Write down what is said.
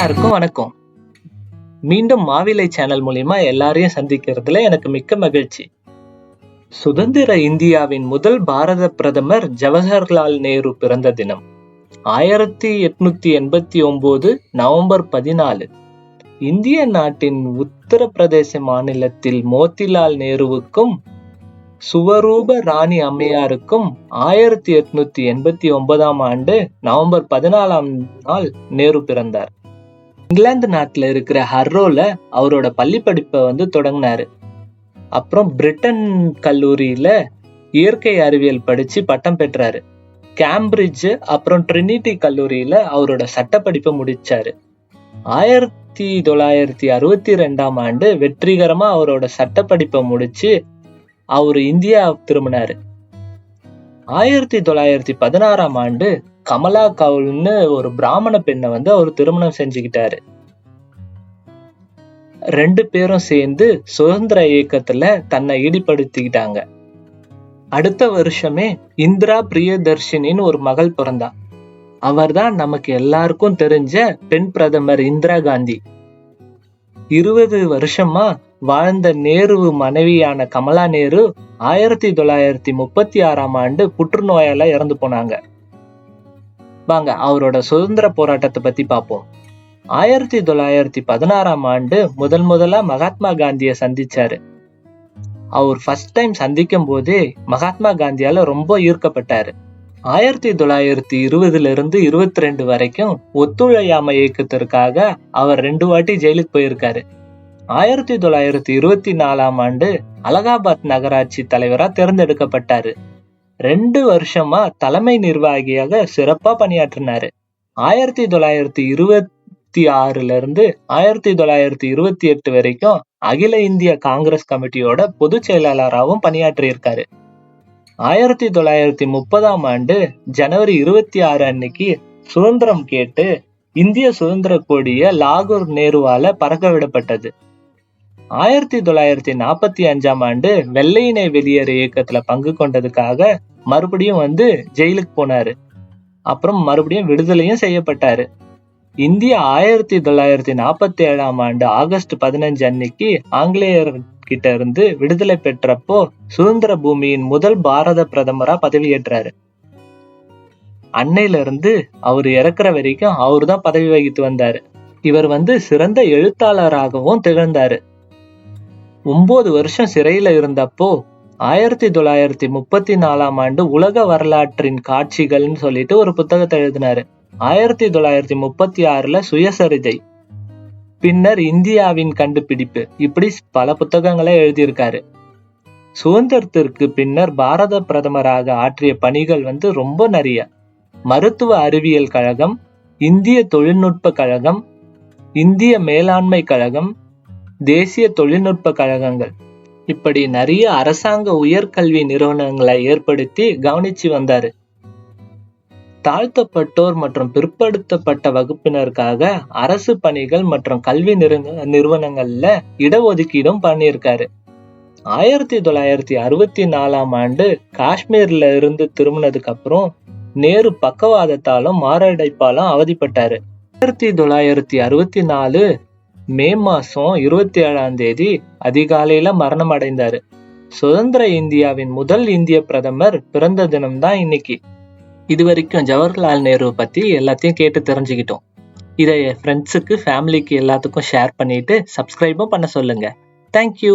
எல்லாருக்கும் வணக்கம். மீண்டும் மாவிலை சேனல் மூலியமா எல்லாரையும் சந்திக்கிறதுல எனக்கு மிக்க மகிழ்ச்சி. சுதந்திர இந்தியாவின் முதல் பாரத பிரதமர் ஜவஹர்லால் நேரு பிறந்த தினம் 1889 நவம்பர் 14. இந்திய நாட்டின் உத்தரப்பிரதேச மாநிலத்தில் மோத்திலால் நேருவுக்கும் சுவரூப ராணி அம்மையாருக்கும் 1889 ஆண்டு நவம்பர் 14 நேரு பிறந்தார். இங்கிலாந்து நாட்டுல இருக்கிற ஹர்ரோல அவரோட பள்ளி படிப்பை தொடங்கினாரு. அப்புறம் பிரிட்டன் கல்லூரியில இயற்கை அறிவியல் படிச்சு பட்டம் பெற்றாரு. கேம்பிரிட்ஜ் அப்புறம் ட்ரினிட்டி கல்லூரியில அவரோட சட்ட படிப்பை முடிச்சாரு. 1962 ஆண்டு வெற்றிகரமா அவரோட சட்ட படிப்பை முடிச்சு அவரு இந்தியா திரும்பினாரு. 1916 ஆண்டு கமலா கவுல்னு ஒரு பிராமண பெண்ணை அவர் திருமணம் செஞ்சுக்கிட்டாரு. 2 பேரும் சேர்ந்து சுதந்திர இயக்கத்துல தன்னை ஈடுபடுத்திக்கிட்டாங்க. அடுத்த வருஷமே இந்திரா பிரியதர்ஷினின்னு ஒரு மகள் பிறந்தா. அவர்தான் நமக்கு எல்லாருக்கும் தெரிஞ்ச பெண் பிரதமர் இந்திரா காந்தி. 20 வருஷமா வாழ்ந்த நேரு மனைவியான கமலா நேரு 1936 ஆண்டு புற்றுநோயால இறந்து போனாங்க. வாங்க அவரோட சுதந்திர போராட்டத்தை பத்தி பார்ப்போம். 1916 ஆண்டு முதலா மகாத்மா காந்திய சந்திச்சாரு. அவர் ஃபர்ஸ்ட் டைம் சந்திக்கும் போதே மகாத்மா காந்தியால ரொம்ப ஈர்க்கப்பட்டாரு. 1920 இருந்து 22 வரைக்கும் ஒத்துழையாமை இயக்கத்திற்காக அவர் 2 வாட்டி ஜெயிலுக்கு போயிருக்காரு. 1924 ஆண்டு அலகாபாத் நகராட்சி தலைவரா தேர்ந்தெடுக்கப்பட்டாரு. 2 வருஷமா தலைமை நிர்வாகியாக சிறப்பா பணியாற்றினாரு. 1926 இருந்து 1928 வரைக்கும் அகில இந்திய காங்கிரஸ் கமிட்டியோட பொதுச் செயலாளராகவும் பணியாற்றி இருக்காரு. 1930 ஆண்டு ஜனவரி 26 அன்னைக்கு சுதந்திரம் கேட்டு இந்திய சுதந்திர கொடிய லாகூர் நேருவால பறக்க விடப்பட்டது. 1945 ஆண்டு வெள்ளையினை வெளியேறு இயக்கத்துல பங்கு கொண்டதுக்காக மறுபடியும் ஜெயிலுக்கு போனாரு. அப்புறம் மறுபடியும் விடுதலையும் செய்யப்பட்டாரு. இந்தியா 1947 ஆண்டு ஆகஸ்ட் 15 அன்னைக்கு ஆங்கிலேயர் கிட்ட இருந்து விடுதலை பெற்றப்போ சுதந்திர பூமியின் முதல் பாரத பிரதமரா பதவியேற்றாரு. அன்னையில இருந்து அவர் இறக்குற வரைக்கும் அவரு தான் பதவி வகித்து வந்தாரு. இவர் சிறந்த எழுத்தாளராகவும் திகழ்ந்தாரு. 9 வருஷம் சிறையில இருந்தப்போ 1934 ஆண்டு உலக வரலாற்றின் காட்சிகள்னு சொல்லிட்டு ஒரு புத்தகத்தை எழுதினாரு. 1936 சுயசரிதை, பின்னர் இந்தியாவின் கண்டுபிடிப்பு, இப்படி பல புத்தகங்களை எழுதியிருக்காரு. சுதந்திரத்திற்கு பின்னர் பாரத பிரதமராக ஆற்றிய பணிகள் ரொம்ப நிறைய. மருத்துவ அறிவியல் கழகம், இந்திய தொழில்நுட்ப கழகம், இந்திய மேலாண்மை கழகம், தேசிய தொழில்நுட்ப கழகங்கள், இப்படி நிறைய அரசாங்க உயர்கல்வி நிறுவனங்களை ஏற்படுத்தி கவனிச்சு வந்தாரு. தாழ்த்தப்பட்டோர் மற்றும் பிற்படுத்தப்பட்ட வகுப்பினருக்காக அரசு பணிகள் மற்றும் கல்வி நிறுவனங்கள்ல இடஒதுக்கீடும் பண்ணியிருக்காரு. 1964 ஆண்டு காஷ்மீர்ல இருந்து திரும்பினதுக்கு அப்புறம் நேரு பக்கவாதத்தாலும் மாரடைப்பாலும் அவதிப்பட்டாரு. 1964 மே மாசம் 27 அதிகாலையில மரணம் அடைந்தாரு. சுதந்திர இந்தியாவின் முதல் இந்திய பிரதமர் பிறந்த தினம்தான் இன்னைக்கு. இது வரைக்கும் ஜவஹர்லால் நேரு பத்தி எல்லாத்தையும் கேட்டு தெரிஞ்சுக்கிட்டோம். இதை ஃப்ரெண்ட்ஸுக்கு, ஃபேமிலிக்கு எல்லாத்துக்கும் ஷேர் பண்ணிட்டு சப்ஸ்கிரைபும் பண்ண சொல்லுங்க. தேங்க்யூ.